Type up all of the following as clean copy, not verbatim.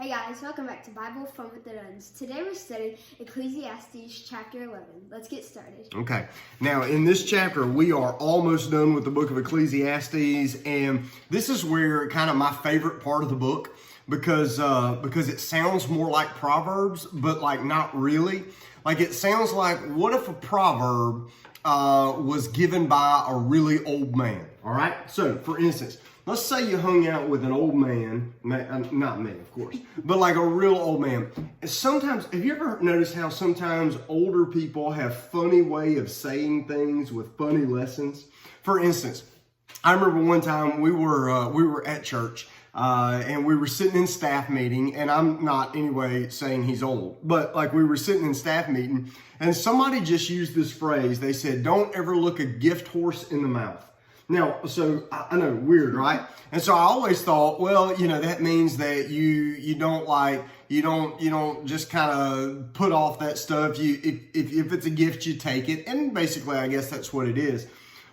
Hey guys, welcome back to Bible Fun with the Nuns. Today we're studying Ecclesiastes chapter 11. Let's get started. Okay, now in this chapter we are almost done with the book of Ecclesiastes, and this is where kind of my favorite part of the book because it sounds more like Proverbs, but like not really. Like it sounds like, what if a proverb was given by a really old man? All right, so for instance, let's say you hung out with an old man, not me, of course, but like a real old man. And sometimes, have you ever noticed how sometimes older people have funny way of saying things with funny lessons? For instance, I remember one time we were at church and we were sitting in staff meeting, and I'm not anyway saying he's old, but like we were sitting in staff meeting, and somebody just used this phrase. They said, "Don't ever look a gift horse in the mouth." Now, so I know, weird, right? And so I always thought, well, you know, that means that you don't just kind of put off that stuff. If it's a gift, you take it. And basically, I guess that's what it is.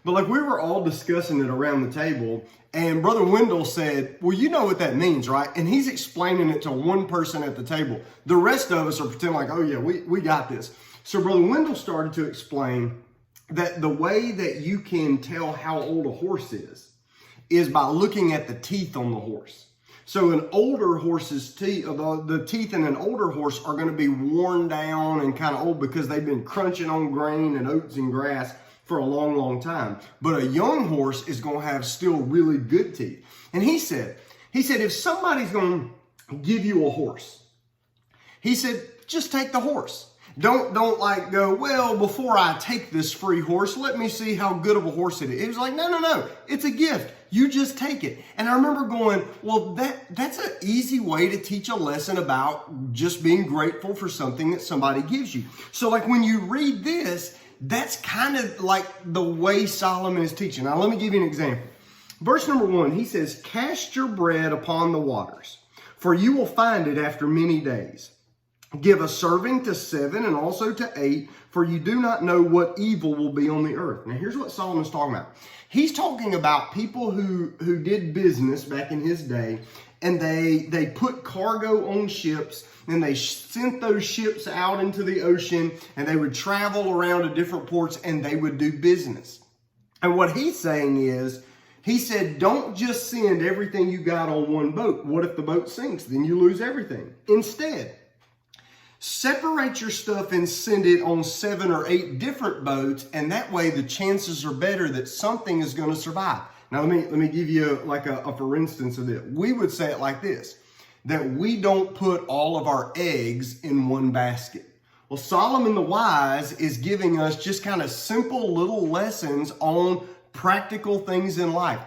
But like we were all discussing it around the table, and Brother Wendell said, well, you know what that means, right? And he's explaining it to one person at the table. The rest of us are pretending like, oh yeah, we got this. So Brother Wendell started to explain that the way that you can tell how old a horse is by looking at the teeth on the horse. So an older horse's teeth, the teeth in an older horse are going to be worn down and kind of old because they've been crunching on grain and oats and grass for a long, long time. But a young horse is going to have still really good teeth. And he said, if somebody's going to give you a horse, he said, just take the horse. Don't like go, well, before I take this free horse, let me see how good of a horse it is. He was like, no, it's a gift. You just take it. And I remember going, well, that's an easy way to teach a lesson about just being grateful for something that somebody gives you. So like when you read this, that's kind of like the way Solomon is teaching. Now, let me give you an example. Verse number 1, he says, cast your bread upon the waters, for you will find it after many days. Give a serving to 7 and also to 8, for you do not know what evil will be on the earth. Now, here's what Solomon's talking about. He's talking about people who did business back in his day, and they put cargo on ships, and they sent those ships out into the ocean, and they would travel around to different ports, and they would do business. And what he's saying is, he said, don't just send everything you got on one boat. What if the boat sinks? Then you lose everything. Instead, separate your stuff and send it on 7 or 8 different boats, and that way the chances are better that something is going to survive. Now, let me give you like a for instance of it. We would say it like this, that we don't put all of our eggs in one basket. Well, Solomon the Wise is giving us just kind of simple little lessons on practical things in life.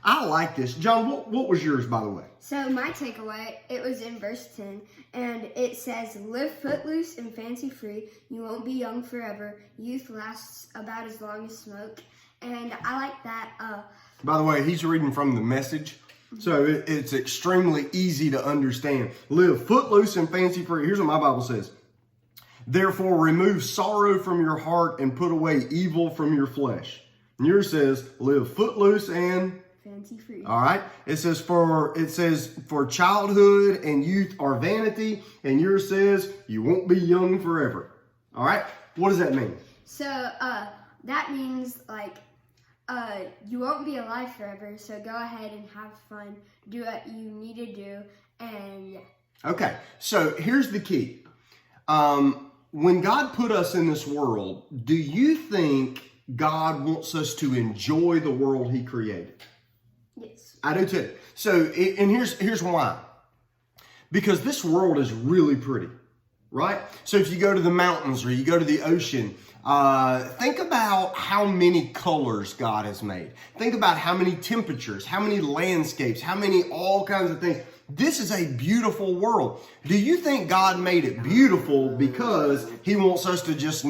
I like this. John, what was yours, by the way? So my takeaway, it was in verse 10, and it says, live footloose and fancy free. You won't be young forever. Youth lasts about as long as smoke. And I like that. By the way, he's reading from the Message, so it's extremely easy to understand. Live footloose and fancy free. Here's what my Bible says. Therefore, remove sorrow from your heart and put away evil from your flesh. And yours says, live footloose and fancy free. All right. It says for childhood and youth are vanity, and yours says you won't be young forever. All right. What does that mean? So that means like you won't be alive forever. So go ahead and have fun. Do what you need to do, and yeah. Okay. So here's the key. When God put us in this world, do you think God wants us to enjoy the world He created? Yes. I do too. So, and here's why. Because this world is really pretty, right? So if you go to the mountains or you go to the ocean, think about how many colors God has made. Think about how many temperatures, how many landscapes, how many all kinds of things. This is a beautiful world. Do you think God made it beautiful because He wants us to just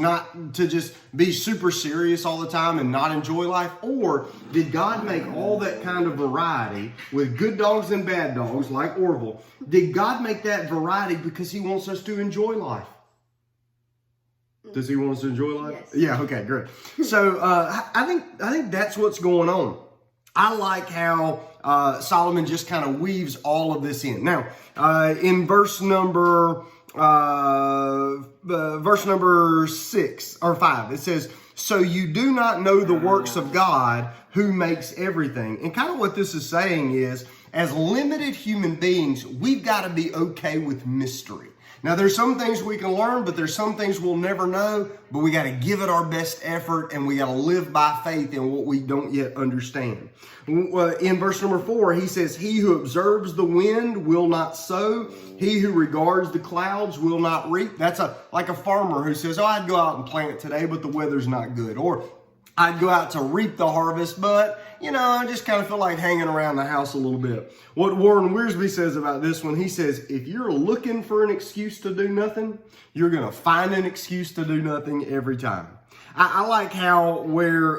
be super serious all the time and not enjoy life? Or did God make all that kind of variety with good dogs and bad dogs like Orville? Did God make that variety because He wants us to enjoy life? Does He want us to enjoy life? Yes. Yeah, okay, great. So I think that's what's going on. I like how Solomon just kind of weaves all of this in. Now, in verse number 6 or 5, it says, "So you do not know the works of God who makes everything." And kind of what this is saying is, as limited human beings, we've got to be okay with mystery. Now, there's some things we can learn, but there's some things we'll never know, but we got to give it our best effort, and we got to live by faith in what we don't yet understand. In verse number 4, he says, "He who observes the wind will not sow. He who regards the clouds will not reap." That's like a farmer who says, "Oh, I'd go out and plant today, but the weather's not good." Or, "I'd go out to reap the harvest, but, I just kind of feel like hanging around the house a little bit." What Warren Wiersbe says about this one, he says, if you're looking for an excuse to do nothing, you're going to find an excuse to do nothing every time. I like how where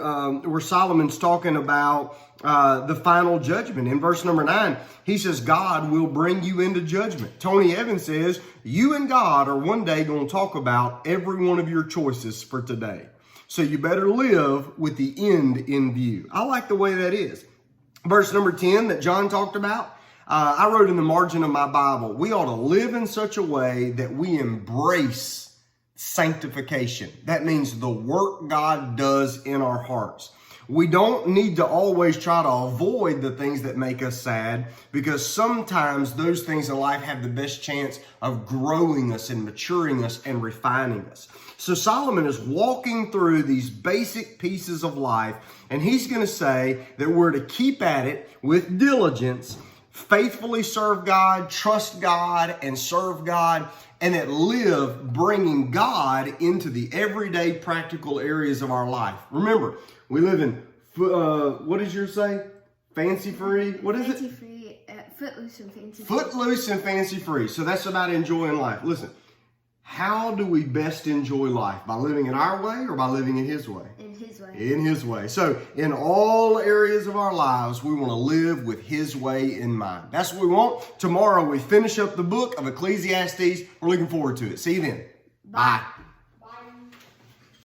Solomon's talking about the final judgment. In verse number 9, he says, God will bring you into judgment. Tony Evans says, you and God are one day going to talk about every one of your choices for today. So you better live with the end in view. I like the way that is. Verse number 10 that John talked about, I wrote in the margin of my Bible, we ought to live in such a way that we embrace sanctification. That means the work God does in our hearts. We don't need to always try to avoid the things that make us sad, because sometimes those things in life have the best chance of growing us and maturing us and refining us. So Solomon is walking through these basic pieces of life, and he's going to say that we're to keep at it with diligence, faithfully serve God, trust God, and serve God, and that live bringing God into the everyday practical areas of our life. Remember, we live in, what does yours say? Fancy free? What is fancy it? Free, footloose and fancy free. Footloose and fancy free. So that's about enjoying life. Listen, how do we best enjoy life? By living in our way or by living in His way? In His way. In His way. So in all areas of our lives, we want to live with His way in mind. That's what we want. Tomorrow we finish up the book of Ecclesiastes. We're looking forward to it. See you then. Bye.